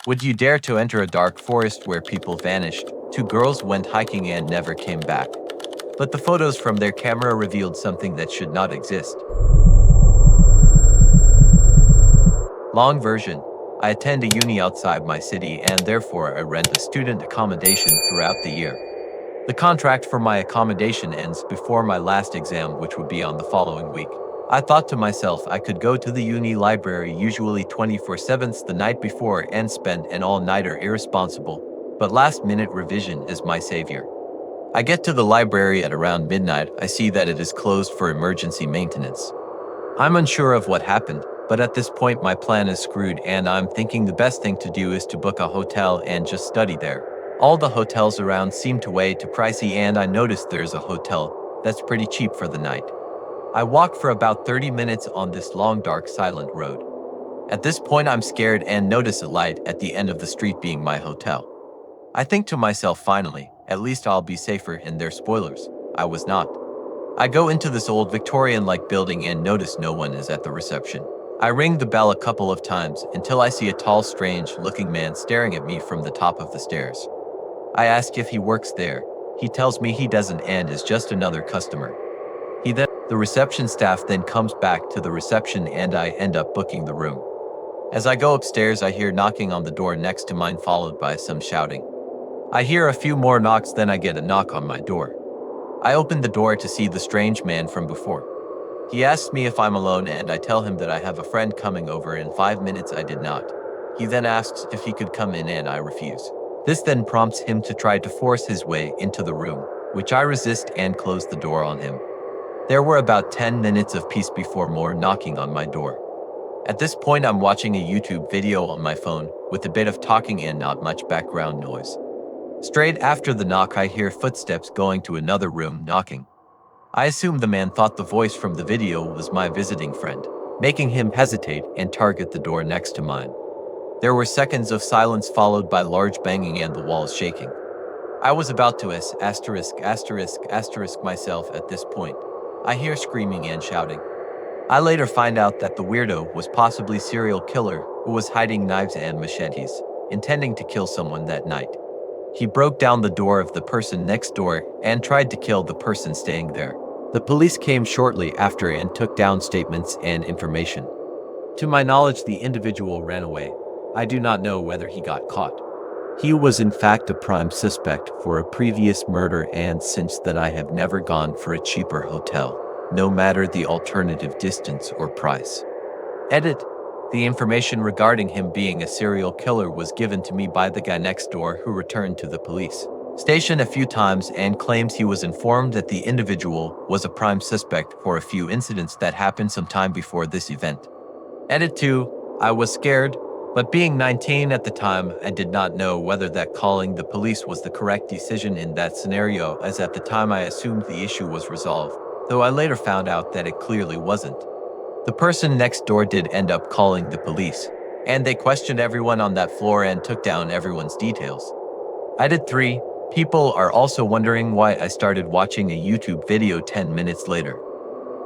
Would you dare to enter a dark forest where people vanished? Two girls went hiking and never came back. But the photos from their camera revealed something that should not exist. Long version. I attend a uni outside my city and therefore I rent a student accommodation throughout the year. The contract for my accommodation ends before my last exam, which would be on the following week. I thought to myself I could go to the uni library usually 24/7 the night before and spend an all-nighter irresponsible, but last-minute revision is my savior. I get to the library at around midnight. I see that it is closed for emergency maintenance. I'm unsure of what happened, but at this point my plan is screwed and I'm thinking the best thing to do is to book a hotel and just study there. All the hotels around seem to way too pricey and I noticed there's a hotel that's pretty cheap for the night. I walk for about 30 minutes on this long dark silent road. At this point I'm scared and notice a light at the end of the street being my hotel. I think to myself, finally, at least I'll be safer in their spoilers. I was not. I go into this old Victorian-like building and notice no one is at the reception. I ring the bell a couple of times until I see a tall, strange-looking man staring at me from the top of the stairs. I ask if he works there. He tells me he doesn't and is just another customer. The reception staff then comes back to the reception and I end up booking the room. As I go upstairs, I hear knocking on the door next to mine followed by some shouting. I hear a few more knocks, then I get a knock on my door. I open the door to see the strange man from before. He asks me if I'm alone and I tell him that I have a friend coming over in 5 minutes. I did not. He then asks if he could come in and I refuse. This then prompts him to try to force his way into the room, which I resist and close the door on him. There were about 10 minutes of peace before more knocking on my door. At this point I'm watching a YouTube video on my phone with a bit of talking and not much background noise. Straight after the knock I hear footsteps going to another room knocking. I assume the man thought the voice from the video was my visiting friend, making him hesitate and target the door next to mine. There were seconds of silence followed by large banging and the walls shaking. I was about to asterisk myself at this point. I hear screaming and shouting. I later find out that the weirdo was possibly serial killer who was hiding knives and machetes, intending to kill someone that night. He broke down the door of the person next door and tried to kill the person staying there. The police came shortly after and took down statements and information. To my knowledge, the individual ran away. I do not know whether he got caught. He was in fact a prime suspect for a previous murder, and since that I have never gone for a cheaper hotel, no matter the alternative distance or price. Edit. The information regarding him being a serial killer was given to me by the guy next door who returned to the police station a few times and claims he was informed that the individual was a prime suspect for a few incidents that happened sometime before this event. Edit 2. I was scared, but being 19 at the time, I did not know whether that calling the police was the correct decision in that scenario, as at the time I assumed the issue was resolved, though I later found out that it clearly wasn't. The person next door did end up calling the police, and they questioned everyone on that floor and took down everyone's details. Edit 3. People are also wondering why I started watching a YouTube video 10 minutes later.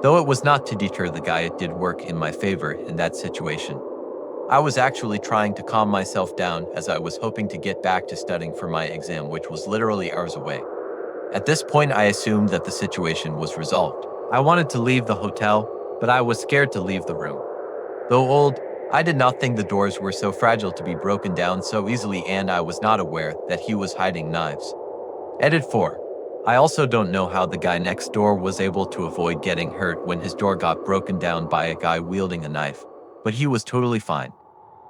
Though it was not to deter the guy, it did work in my favor in that situation. I was actually trying to calm myself down as I was hoping to get back to studying for my exam, which was literally hours away. At this point, I assumed that the situation was resolved. I wanted to leave the hotel, but I was scared to leave the room. Though old, I did not think the doors were so fragile to be broken down so easily, and I was not aware that he was hiding knives. Edit 4. I also don't know how the guy next door was able to avoid getting hurt when his door got broken down by a guy wielding a knife, but he was totally fine.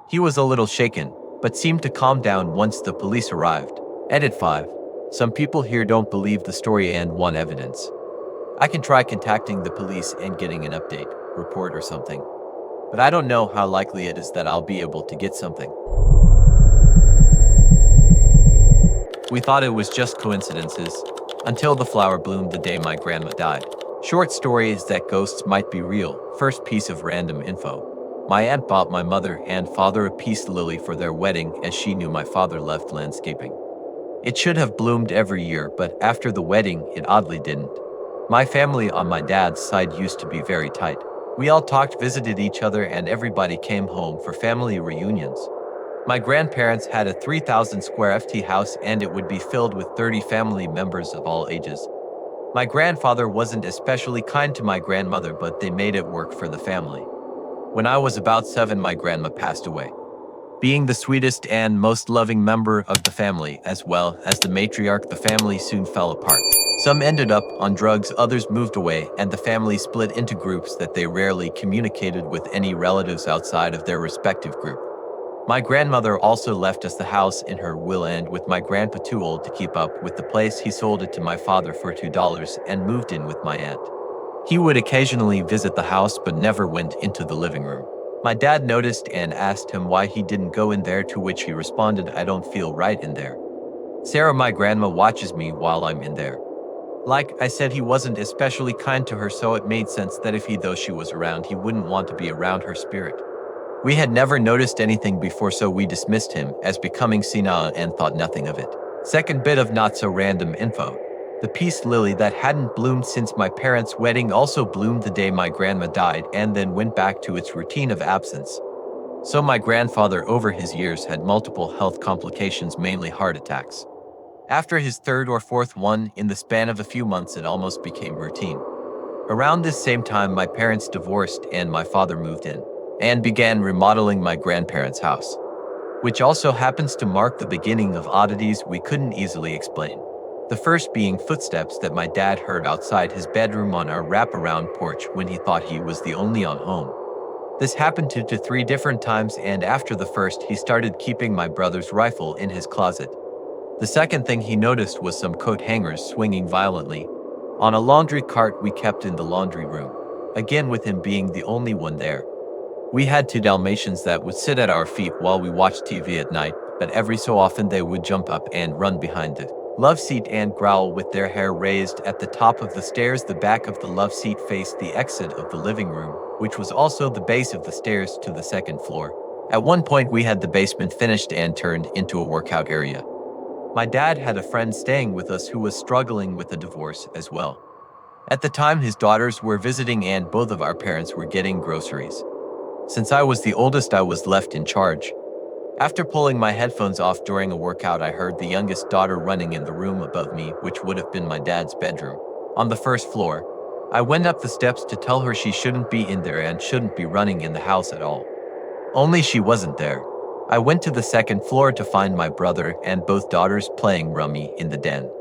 He was a little shaken, but seemed to calm down once the police arrived. Edit 5. Some people here don't believe the story and want evidence. I can try contacting the police and getting an update, report or something, but I don't know how likely it is that I'll be able to get something. We thought it was just coincidences, until the flower bloomed the day my grandma died. Short story is that ghosts might be real. First piece of random info. My aunt bought my mother and father a peace lily for their wedding as she knew my father loved landscaping. It should have bloomed every year, but after the wedding, it oddly didn't. My family on my dad's side used to be very tight. We all talked, visited each other, and everybody came home for family reunions. My grandparents had a 3,000 square ft house and it would be filled with 30 family members of all ages. My grandfather wasn't especially kind to my grandmother, but they made it work for the family. When I was about 7, my grandma passed away. Being the sweetest and most loving member of the family, as well as the matriarch, the family soon fell apart. Some ended up on drugs, others moved away, and the family split into groups that they rarely communicated with any relatives outside of their respective group. My grandmother also left us the house in her will, and with my grandpa too old to keep up with the place, he sold it to my father for $2 and moved in with my aunt. He would occasionally visit the house but never went into the living room. My dad noticed and asked him why he didn't go in there, to which he responded, "I don't feel right in there. Sarah, my grandma, watches me while I'm in there." Like I said, he wasn't especially kind to her, so it made sense that if he, though she was around, he wouldn't want to be around her spirit. We had never noticed anything before, so we dismissed him as becoming senile and thought nothing of it. Second bit of not so random info. The peace lily that hadn't bloomed since my parents' wedding also bloomed the day my grandma died and then went back to its routine of absence. So my grandfather over his years had multiple health complications, mainly heart attacks. After his third or fourth one in the span of a few months, it almost became routine. Around this same time, my parents divorced and my father moved in and began remodeling my grandparents' house, which also happens to mark the beginning of oddities we couldn't easily explain. The first being footsteps that my dad heard outside his bedroom on our wraparound porch when he thought he was the only one home. This happened two to three different times, and after the first, he started keeping my brother's rifle in his closet. The second thing he noticed was some coat hangers swinging violently on a laundry cart we kept in the laundry room. Again, with him being the only one there. We had two Dalmatians that would sit at our feet while we watched TV at night, but every so often they would jump up and run behind the love seat and growl with their hair raised at the top of the stairs. The back of the love seat faced the exit of the living room, which was also the base of the stairs to the second floor. At one point, we had the basement finished and turned into a workout area. My dad had a friend staying with us who was struggling with a divorce as well. At the time, his daughters were visiting and both of our parents were getting groceries. Since I was the oldest, I was left in charge. After pulling my headphones off during a workout, I heard the youngest daughter running in the room above me, which would have been my dad's bedroom, on the first floor. I went up the steps to tell her she shouldn't be in there and shouldn't be running in the house at all. Only she wasn't there. I went to the second floor to find my brother and both daughters playing rummy in the den.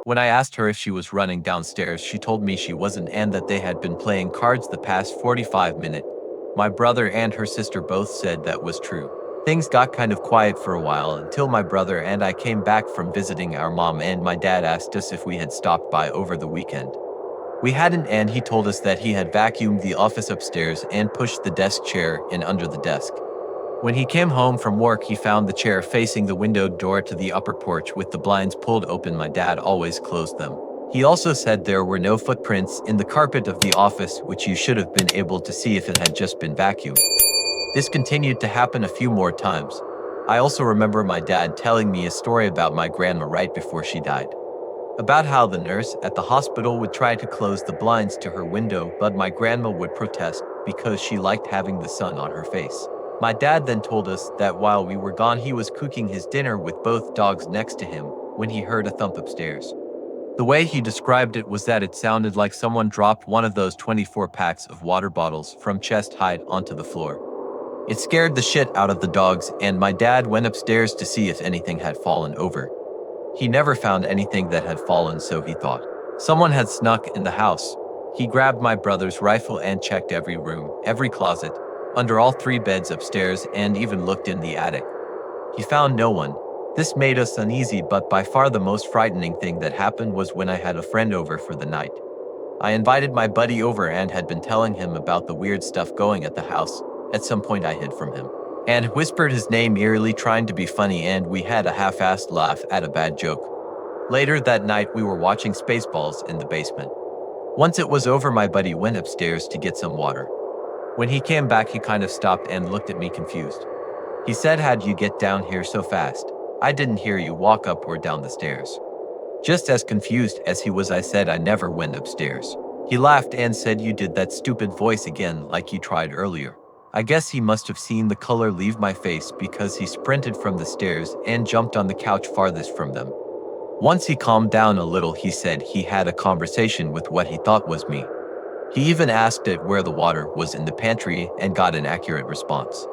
When I asked her if she was running downstairs, she told me she wasn't and that they had been playing cards the past 45 minutes. My brother and her sister both said that was true. Things got kind of quiet for a while until my brother and I came back from visiting our mom, and my dad asked us if we had stopped by over the weekend. We hadn't, and he told us that he had vacuumed the office upstairs and pushed the desk chair in under the desk. When he came home from work, he found the chair facing the windowed door to the upper porch with the blinds pulled open. My dad always closed them. He also said there were no footprints in the carpet of the office, which you should have been able to see if it had just been vacuumed. This continued to happen a few more times. I also remember my dad telling me a story about my grandma right before she died. About how the nurse at the hospital would try to close the blinds to her window, but my grandma would protest because she liked having the sun on her face. My dad then told us that while we were gone, he was cooking his dinner with both dogs next to him when he heard a thump upstairs. The way he described it was that it sounded like someone dropped one of those 24 packs of water bottles from chest height onto the floor. It scared the shit out of the dogs, and my dad went upstairs to see if anything had fallen over. He never found anything that had fallen, so he thought someone had snuck in the house. He grabbed my brother's rifle and checked every room, every closet, under all 3 beds upstairs, and even looked in the attic. He found no one. This made us uneasy, but by far the most frightening thing that happened was when I had a friend over for the night. I invited my buddy over and had been telling him about the weird stuff going at the house. At some point I hid from him and whispered his name eerily, trying to be funny, and we had a half-assed laugh at a bad joke. Later that night, we were watching Spaceballs in the basement. Once it was over, my buddy went upstairs to get some water. When he came back, he kind of stopped and looked at me confused. He said, "How'd you get down here so fast? I didn't hear you walk up or down the stairs." Just as confused as he was, I said I never went upstairs. He laughed and said, "You did that stupid voice again, like you tried earlier." I guess he must have seen the color leave my face because he sprinted from the stairs and jumped on the couch farthest from them. Once he calmed down a little, he said he had a conversation with what he thought was me. He even asked it where the water was in the pantry and got an accurate response.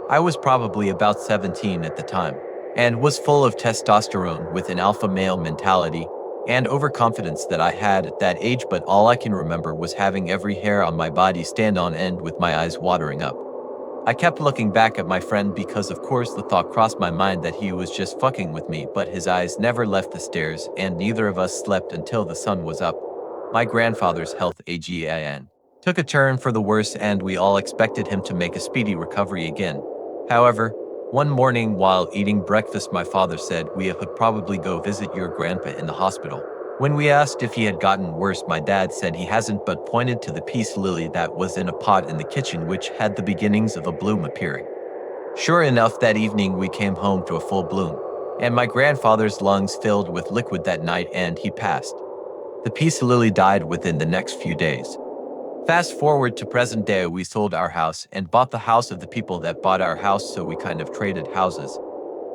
I was probably about 17 at the time and was full of testosterone with an alpha male mentality and overconfidence that I had at that age, but all I can remember was having every hair on my body stand on end with my eyes watering up. I kept looking back at my friend because of course the thought crossed my mind that he was just fucking with me, but his eyes never left the stairs and neither of us slept until the sun was up. My grandfather's health AGIN took a turn for the worse and we all expected him to make a speedy recovery again. However, one morning while eating breakfast my father said we would probably go visit your grandpa in the hospital. When we asked if he had gotten worse, my dad said he hasn't, but pointed to the peace lily that was in a pot in the kitchen which had the beginnings of a bloom appearing. Sure enough, that evening we came home to a full bloom, and my grandfather's lungs filled with liquid that night and he passed. The peace lily died within the next few days. Fast forward to present day, we sold our house and bought the house of the people that bought our house, so we kind of traded houses.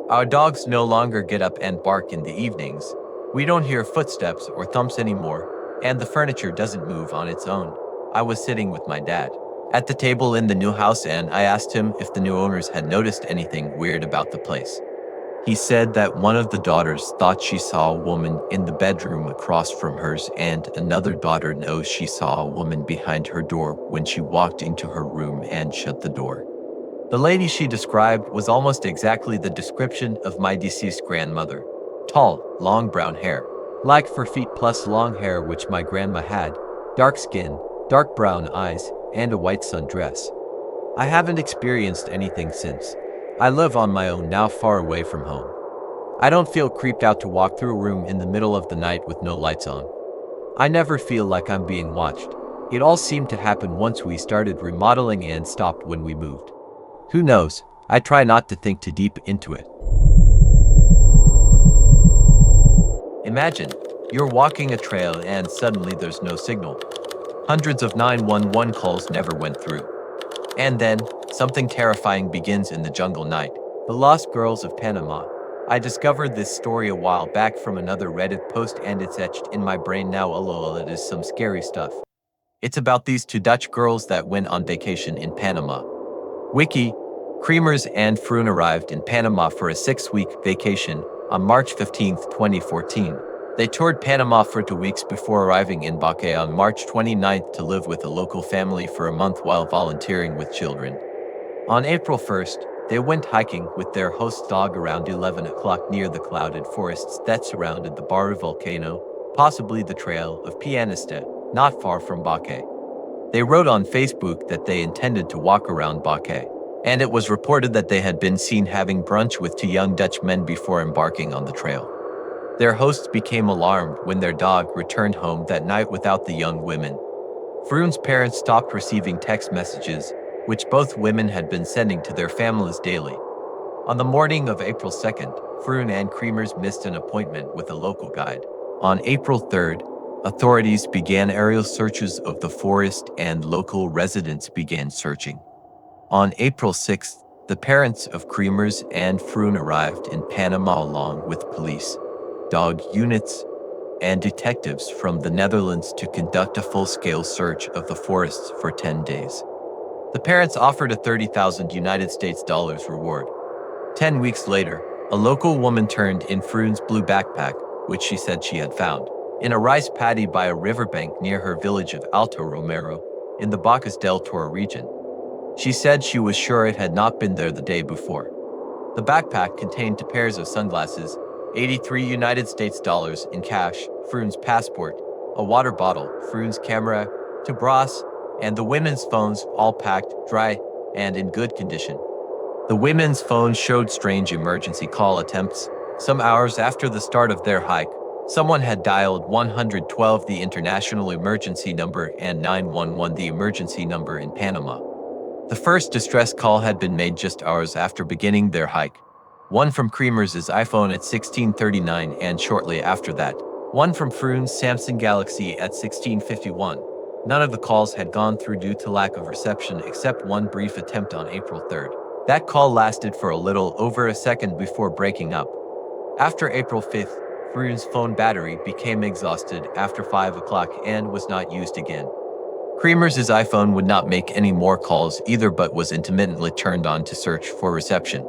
Our dogs no longer get up and bark in the evenings. We don't hear footsteps or thumps anymore, and the furniture doesn't move on its own. I was sitting with my dad at the table in the new house and I asked him if the new owners had noticed anything weird about the place. He said that one of the daughters thought she saw a woman in the bedroom across from hers, and another daughter knows she saw a woman behind her door when she walked into her room and shut the door. The lady she described was almost exactly the description of my deceased grandmother. Tall, long brown hair, like 4 feet plus long hair which my grandma had, dark skin, dark brown eyes, and a white sundress. I haven't experienced anything since. I live on my own now, far away from home. I don't feel creeped out to walk through a room in the middle of the night with no lights on. I never feel like I'm being watched. It all seemed to happen once we started remodeling and stopped when we moved. Who knows? I try not to think too deep into it. Imagine, you're walking a trail and suddenly there's no signal. Hundreds of 911 calls never went through. And then, something terrifying begins in the jungle night. The Lost Girls of Panama. I discovered this story a while back from another Reddit post and it's etched in my brain now. Lol, it is some scary stuff. It's about these two Dutch girls that went on vacation in Panama. Wiki, Creamers and Froon arrived in Panama for a 6-week vacation on March 15, 2014. They toured Panama for 2 weeks before arriving in Baque on March 29 to live with a local family for a month while volunteering with children. On April 1st, they went hiking with their host dog around 11 o'clock near the clouded forests that surrounded the Baru volcano, possibly the Trail of Pianista, not far from Baque. They wrote on Facebook that they intended to walk around Baque, and it was reported that they had been seen having brunch with 2 young Dutch men before embarking on the trail. Their hosts became alarmed when their dog returned home that night without the young women. Froon's parents stopped receiving text messages, which both women had been sending to their families daily. On the morning of April 2nd, Froon and Creamers missed an appointment with a local guide. On April 3rd, authorities began aerial searches of the forest and local residents began searching. On April 6th, the parents of Creamers and Froon arrived in Panama along with police, dog units, and detectives from the Netherlands to conduct a full-scale search of the forests for 10 days. The parents offered a $30,000 United States dollars reward. 10 weeks later, a local woman turned in Froon's blue backpack, which she said she had found in a rice paddy by a riverbank near her village of Alto Romero in the Bocas del Toro region. She said she was sure it had not been there the day before. The backpack contained 2 pairs of sunglasses, 83 United States dollars in cash, Froon's passport, a water bottle, Froon's camera, 2 bras, and the women's phones, all packed, dry, and in good condition. The women's phones showed strange emergency call attempts. Some hours after the start of their hike, someone had dialed 112, the international emergency number, and 911, the emergency number in Panama. The first distress call had been made just hours after beginning their hike. One from Creamers' iPhone at 16:39, and shortly after that, one from Froon's Samsung Galaxy at 16:51. None of the calls had gone through due to lack of reception except one brief attempt on April 3rd. That call lasted for a little over a second before breaking up. After April 5th, Froon's phone battery became exhausted after 5 o'clock and was not used again. Creamer's iPhone would not make any more calls either but was intermittently turned on to search for reception.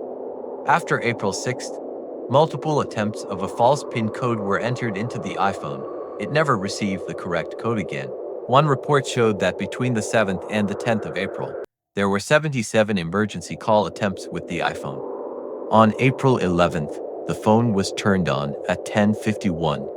After April 6th, multiple attempts of a false PIN code were entered into the iPhone. It never received the correct code again. One report showed that between the 7th and the 10th of April, there were 77 emergency call attempts with the iPhone. On April 11th, the phone was turned on at 10:51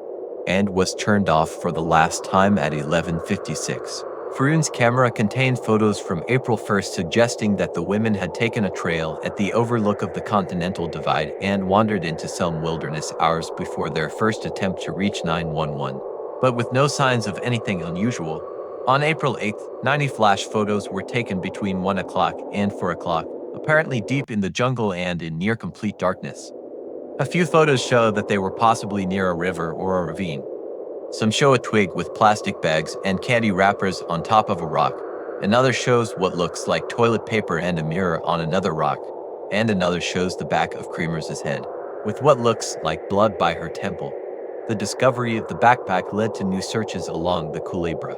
and was turned off for the last time at 11:56. Froon's camera contained photos from April 1st suggesting that the women had taken a trail at the overlook of the Continental Divide and wandered into some wilderness hours before their first attempt to reach 911. But with no signs of anything unusual, on April 8th, 90 flash photos were taken between 1 o'clock and 4 o'clock, apparently deep in the jungle and in near complete darkness. A few photos show that they were possibly near a river or a ravine. Some show a twig with plastic bags and candy wrappers on top of a rock. Another shows what looks like toilet paper and a mirror on another rock. And another shows the back of Creamer's head, with what looks like blood by her temple. The discovery of the backpack led to new searches along the Culebra.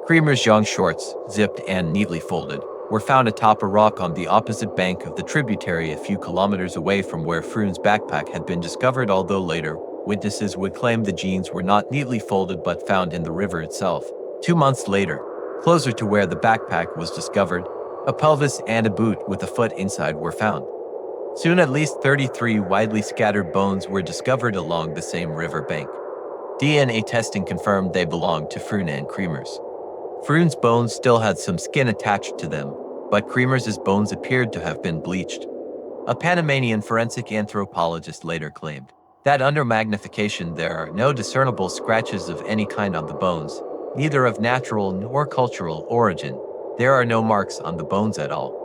Creamer's young shorts, zipped and neatly folded, were found atop a rock on the opposite bank of the tributary a few kilometers away from where Froon's backpack had been discovered, although later, witnesses would claim the jeans were not neatly folded but found in the river itself. 2 months later, closer to where the backpack was discovered, a pelvis and a boot with a foot inside were found. Soon at least 33 widely scattered bones were discovered along the same river bank. DNA testing confirmed they belonged to Froon and Creamer's. Froon's bones still had some skin attached to them, but Creamer's bones appeared to have been bleached. A Panamanian forensic anthropologist later claimed that under magnification there are no discernible scratches of any kind on the bones, neither of natural nor cultural origin. There are no marks on the bones at all.